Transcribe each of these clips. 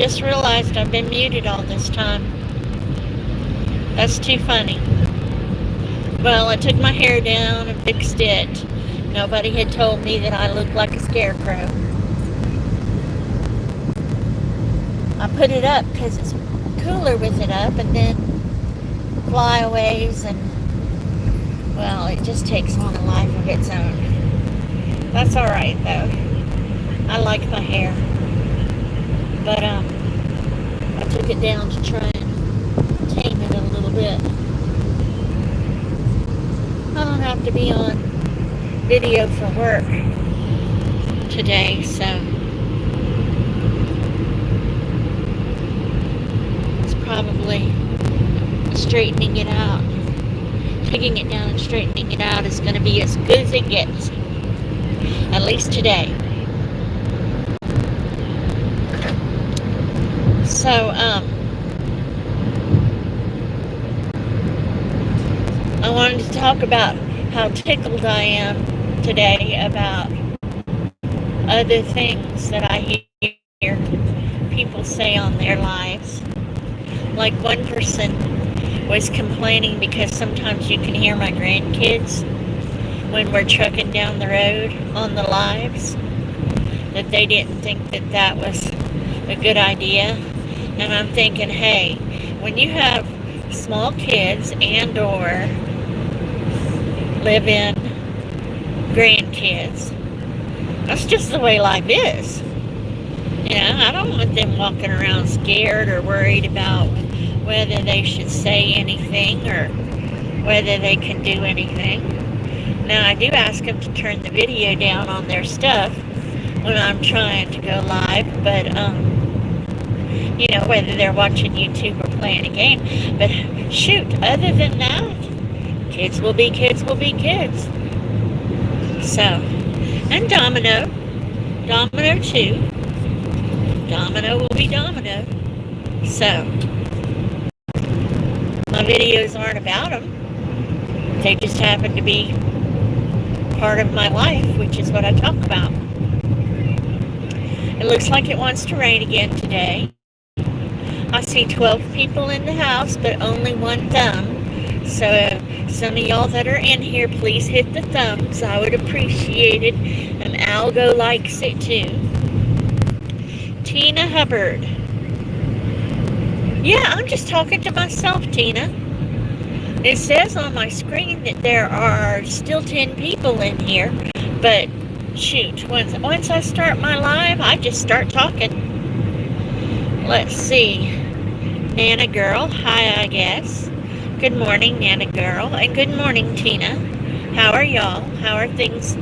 just realized I've been muted all this time. That's too funny. Well, I took my hair down and fixed it. Nobody had told me that I looked like a scarecrow. I put it up because it's cooler with it up, and then flyaways and, well, it just takes on a life of its own. That's alright, though. I like my hair. But, I took it down to try and tame it a little bit. I don't have to be on video for work today, so it's probably straightening it out. Taking it down and straightening it out is going to be as good as it gets. At least today. So, I wanted to talk about how tickled I am today about other things that I hear people say on their lives. Like one person was complaining because sometimes you can hear my grandkids when we're trucking down the road on the lives, that they didn't think that that was a good idea. And I'm thinking, hey, when you have small kids and or live-in grandkids, that's just the way life is. You know, I don't want them walking around scared or worried about whether they should say anything or whether they can do anything. Now, I do ask them to turn the video down on their stuff when I'm trying to go live, but, you know, whether they're watching YouTube or playing a game. But shoot, other than that, kids will be kids will be kids. So, and Domino too. Domino will be Domino. So, my videos aren't about them. They just happen to be part of my life, which is what I talk about. It looks like it wants to rain again today. I see 12 people in the house, but only one thumb. So some of y'all that are in here, please hit the thumbs. I would appreciate it. And Algo likes it too. Tina Hubbard. Yeah, I'm just talking to myself, Tina. It says on my screen that there are still 10 people in here. But shoot, once I start my live, I just start talking. Let's see. Nana Girl, hi, I guess. Good morning, Nana Girl, and good morning, Tina. How are y'all? How are things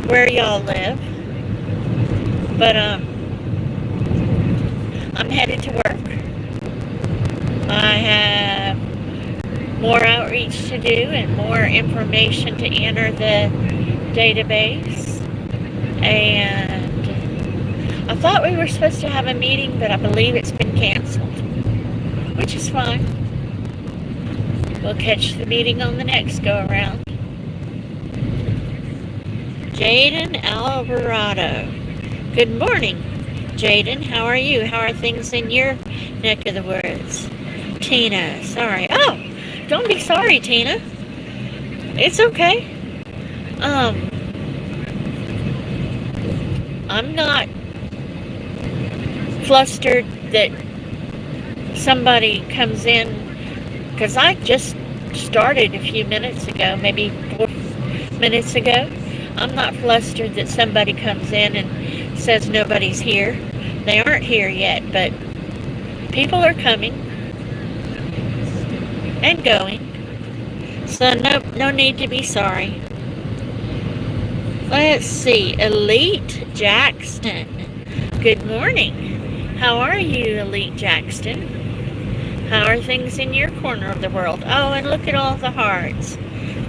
where y'all live? But, I'm headed to work. I have more outreach to do and more information to enter the database. And I thought we were supposed to have a meeting, but I believe it's been canceled, which is fine. We'll catch the meeting on the next go-around. Jaden Alvarado. Good morning, Jaden. How are you? How are things in your neck of the woods? Tina, sorry. Oh, don't be sorry, Tina. It's okay. I'm not flustered that somebody comes in, because I just started a few minutes ago, maybe 4 minutes ago. I'm not flustered that somebody comes in and says nobody's here. They aren't here yet, but people are coming and going. So no need to be sorry. Let's see. Elite Jackson. Good morning. How are you, Elite Jackson? How are things in your corner of the world? Oh, and look at all the hearts.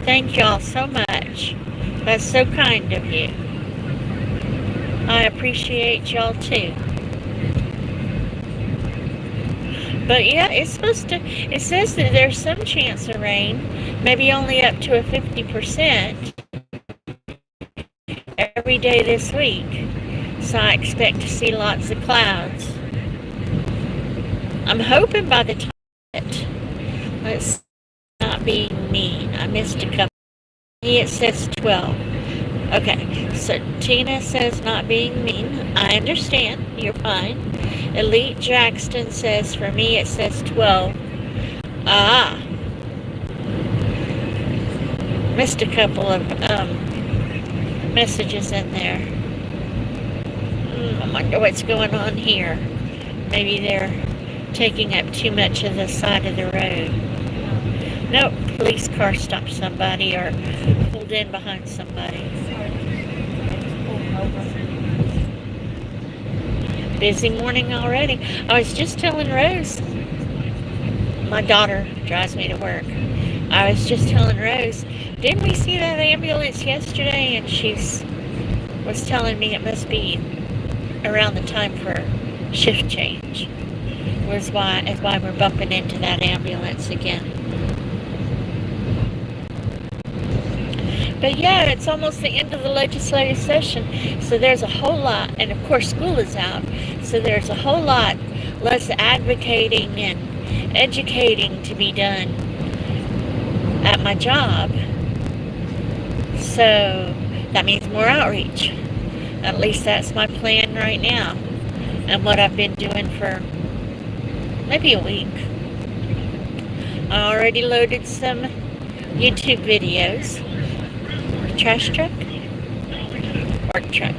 Thank y'all so much. That's so kind of you. I appreciate y'all too. But yeah, it says that there's some chance of rain, maybe only up to a 50% every day this week. So I expect to see lots of clouds. I'm hoping by the time let's not be mean. I missed a couple. It says 12. Okay, so Tina says not being mean. I understand. You're fine. Elite Jackson says, for me it says 12. Ah, missed a couple of messages in there. I wonder what's going on here. Maybe they're taking up too much of the side of the road. Nope, police car stopped somebody or pulled in behind somebody. Busy morning already. I was just telling Rose, my daughter drives me to work. I was just telling Rose, didn't we see that ambulance yesterday? And she was telling me it must be around the time for shift change. Is why we're bumping into that ambulance again. But yeah, it's almost the end of the legislative session, so there's a whole lot, and of course school is out, so there's a whole lot less advocating and educating to be done at my job. So that means more outreach. At least that's my plan right now, and what I've been doing for maybe a week. I already loaded some YouTube videos. Trash truck? Work truck.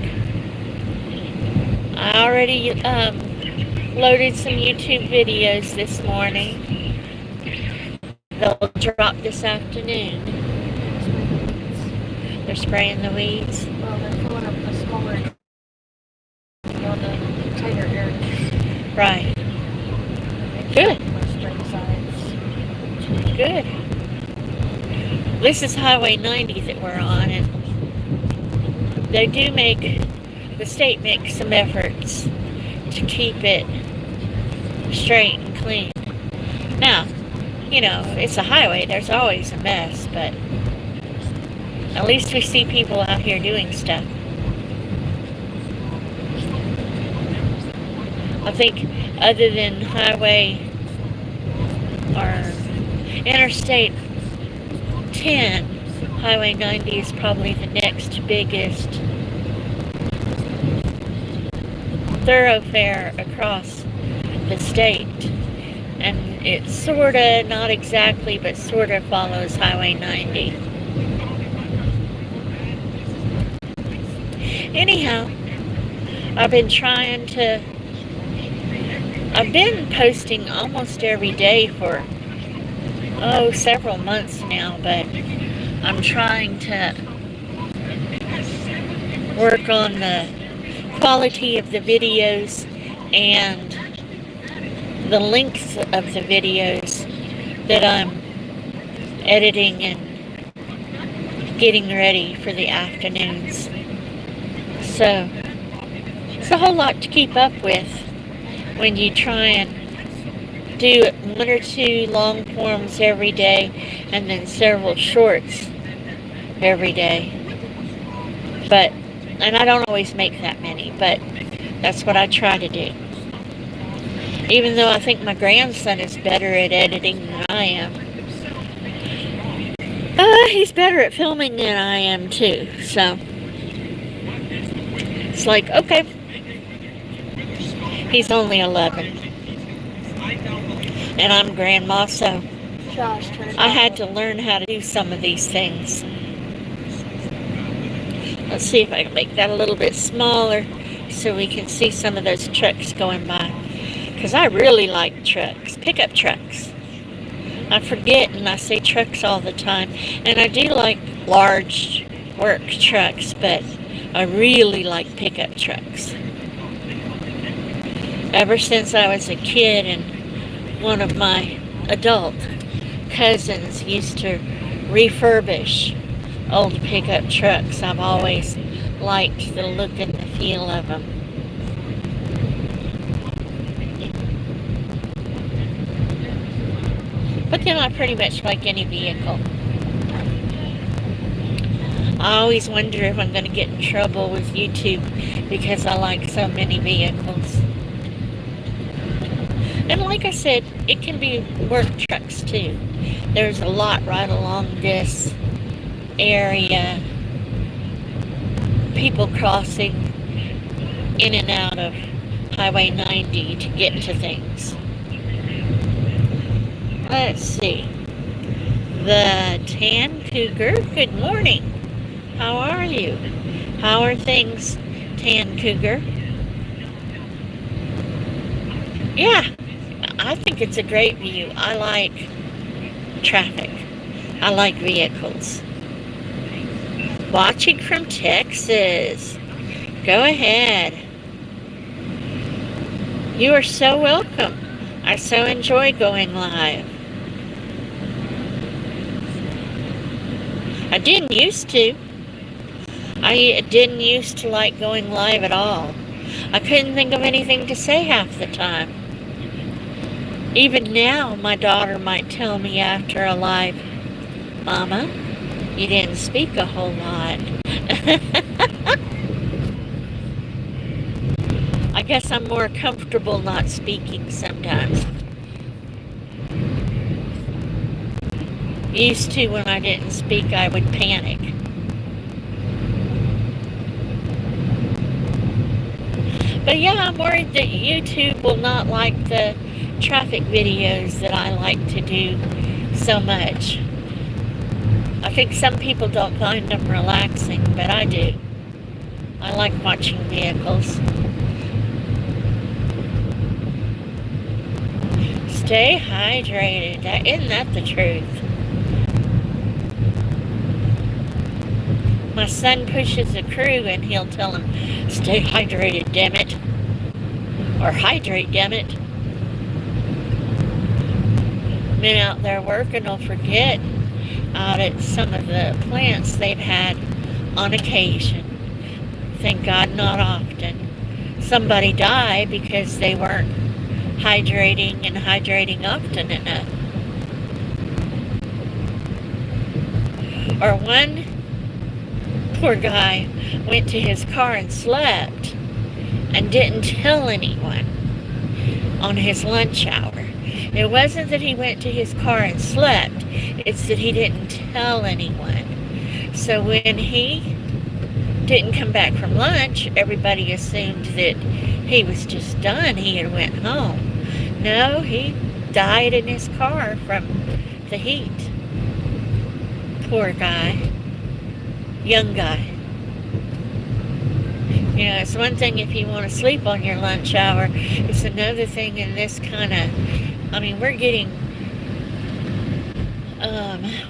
I already loaded some YouTube videos this morning. They'll drop this afternoon. They're spraying the weeds. Well, they're filling up the smaller on the tighter areas. Right. Good. Good. This is Highway 90 that we're on, and they do the state makes some efforts to keep it straight and clean. Now, it's a highway, there's always a mess, but at least we see people out here doing stuff. I think other than highway or Interstate 10, Highway 90 is probably the next biggest thoroughfare across the state. And it sorta, not exactly, but sorta follows Highway 90. Anyhow, I've been posting almost every day for several months now, but I'm trying to work on the quality of the videos and the length of the videos that I'm editing and getting ready for the afternoons. So it's a whole lot to keep up with when you try and do one or two long forms every day and then several shorts every day. And I don't always make that many, but that's what I try to do. Even though I think my grandson is better at editing than I am. He's better at filming than I am too, so it's like, okay. He's only 11. And I'm grandma, so I had to learn how to do some of these things. Let's see if I can make that a little bit smaller so we can see some of those trucks going by. Because I really like trucks, pickup trucks. I forget and I say trucks all the time. And I do like large work trucks, but I really like pickup trucks. Ever since I was a kid and one of my adult cousins used to refurbish old pickup trucks, I've always liked the look and the feel of them. But then I pretty much like any vehicle. I always wonder if I'm going to get in trouble with YouTube because I like so many vehicles. And like I said, it can be work trucks too. There's a lot right along this area. People crossing in and out of Highway 90 to get to things. Let's see. The Tan Cougar, good morning. How are you? How are things, Tan Cougar? Yeah, I think it's a great view. I like traffic. I like vehicles. Watching from Texas. Go ahead. You are so welcome. I so enjoy going live. I didn't used to. I didn't used to like going live at all. I couldn't think of anything to say half the time. Even now, my daughter might tell me after a live, Mama, you didn't speak a whole lot. I guess I'm more comfortable not speaking sometimes. Used to, when I didn't speak, I would panic. But yeah, I'm worried that YouTube will not like the traffic videos that I like to do so much. I think some people don't find them relaxing, but I do. I like watching vehicles. Stay hydrated. Isn't that the truth? My son pushes a crew and he'll tell him, stay hydrated, damn it. Or hydrate, damn it. Men out there working will forget out at some of the plants they've had on occasion. Thank God not often. Somebody died because they weren't hydrating and hydrating often enough. Or one poor guy went to his car and slept and didn't tell anyone on his lunch hour. It wasn't that he went to his car and slept, it's that he didn't tell anyone. So when he didn't come back from lunch, everybody assumed that he was just done. He had went home. No, he died in his car from the heat. Poor guy. Young guy. You know, it's one thing if you want to sleep on your lunch hour. It's another thing in this kind of, I mean, we're getting,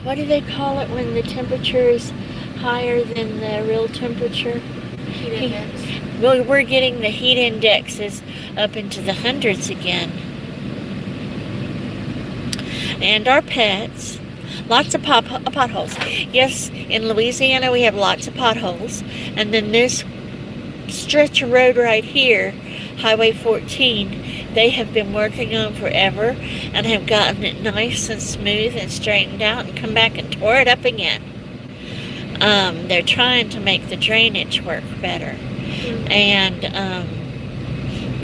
what do they call it when the temperature is higher than the real temperature? Heat index. Well, we're getting the heat indexes up into the hundreds again. And our pets, lots of potholes. Yes, in Louisiana we have lots of potholes. And then this stretch of road right here, Highway 14, they have been working on forever and have gotten it nice and smooth and straightened out and come back and tore it up again. They're trying to make the drainage work better. And,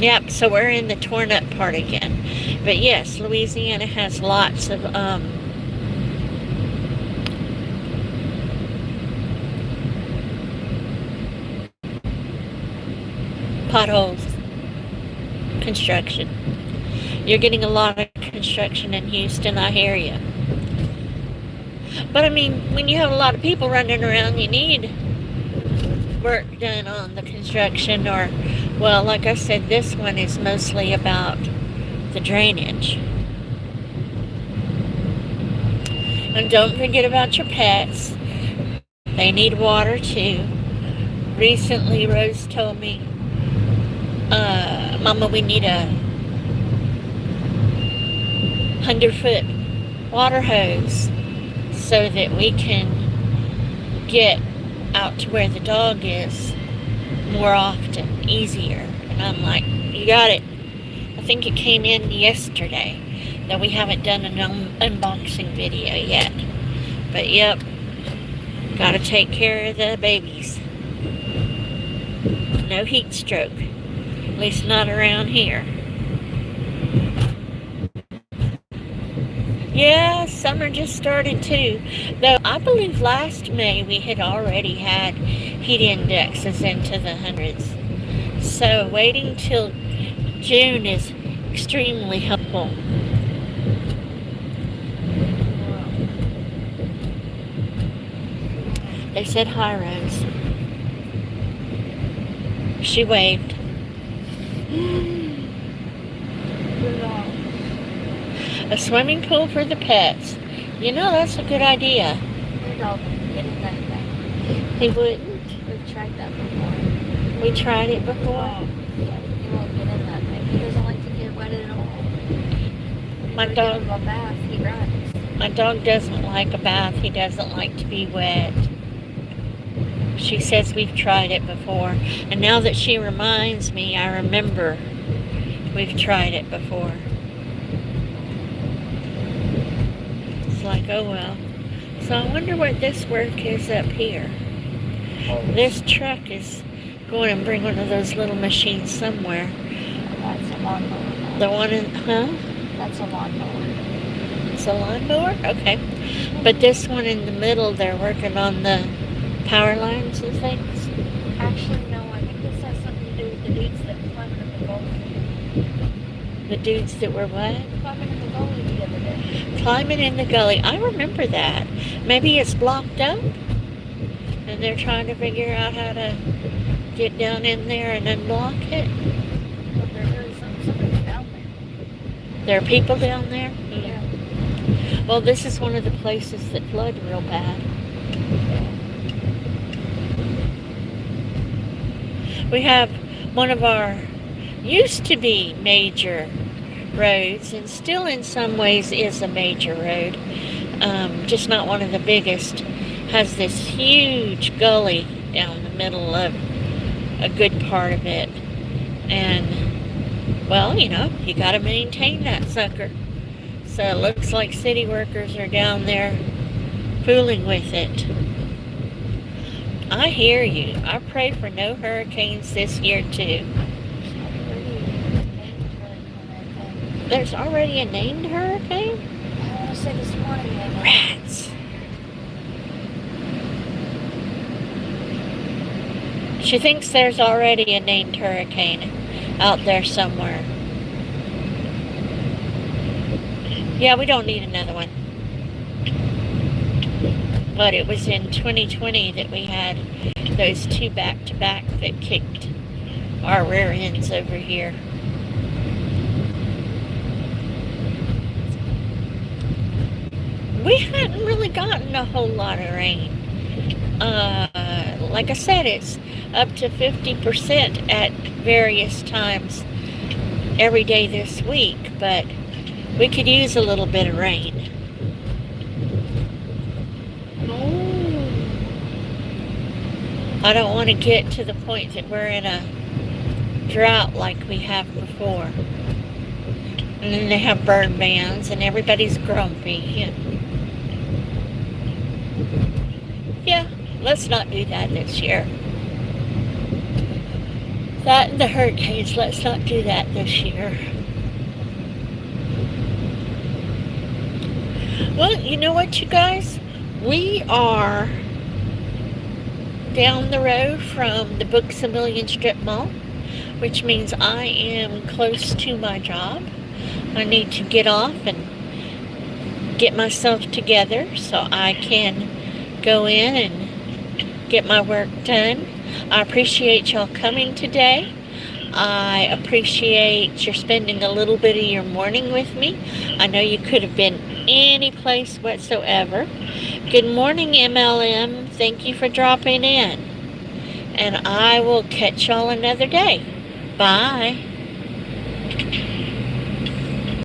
yep, so we're in the torn up part again. But yes, Louisiana has lots of, potholes, construction. You're getting a lot of construction in Houston, I hear you. But I mean, when you have a lot of people running around, you need work done on the construction, or, well, like I said, this one is mostly about the drainage. And don't forget about your pets. They need water too. Recently, Rose told me, Mama, we need a 100-foot water hose so that we can get out to where the dog is more often, easier. And I'm like, you got it. I think it came in yesterday, though we haven't done an unboxing video yet. But yep, gotta take care of the babies. No heat stroke, at least not around here. Yeah, summer just started too. Though I believe last May we had already had heat indexes into the hundreds. So waiting till June is extremely helpful. They said hi, Rose. She waved. A swimming pool for the pets. You know, that's a good idea. Your dog wouldn't get in that thing. He wouldn't. We've tried that before. We tried it before. Yeah, he won't get in that thing. He doesn't like to get wet at all. My We dog. give him a bath, he runs. My dog doesn't like a bath. He doesn't like to be wet. She says we've tried it before. And now that she reminds me, I remember we've tried it before. It's like, oh well. So I wonder what this work is up here. This truck is going and bring one of those little machines somewhere. That's a lawnmower. The one in, huh? That's a lawnmower. It's a lawnmower? Okay. But this one in the middle, they're working on the power lines and things. Actually, no, I think this has something to do with the dudes that climbed in the gully. The dudes that were what? Climbing in the gully the other day. Climbing in the gully. I remember that. Maybe it's blocked up and they're trying to figure out how to get down in there and unblock it. But there is somebody down there. There are people down there? Yeah. Well, this is one of the places that flood real bad. We have one of our used to be major roads, and still in some ways is a major road, just not one of the biggest, has this huge gully down the middle of a good part of it. And, well, you know, you got to maintain that sucker. So it looks like city workers are down there fooling with it. I hear you. I pray for no hurricanes this year, too. There's already a named hurricane? I want to say this morning. Rats. She thinks there's already a named hurricane out there somewhere. Yeah, we don't need another one. But it was in 2020 that we had those two back-to-back that kicked our rear ends over here. We hadn't really gotten a whole lot of rain. Like I said, it's up to 50% at various times every day this week, but we could use a little bit of rain. I don't want to get to the point that we're in a drought like we have before. And then they have burn bans and everybody's grumpy. Yeah, let's not do that this year. That and the hurricanes, let's not do that this year. Well, you know what, you guys? We are down the road from the Books A Million strip mall, which means I am close to my job. I need to get off and get myself together so I can go in and get my work done. I appreciate y'all coming today. I appreciate your spending a little bit of your morning with me. I know you could have been any place whatsoever. Good morning, MLM. Thank you for dropping in. And I will catch y'all another day. Bye.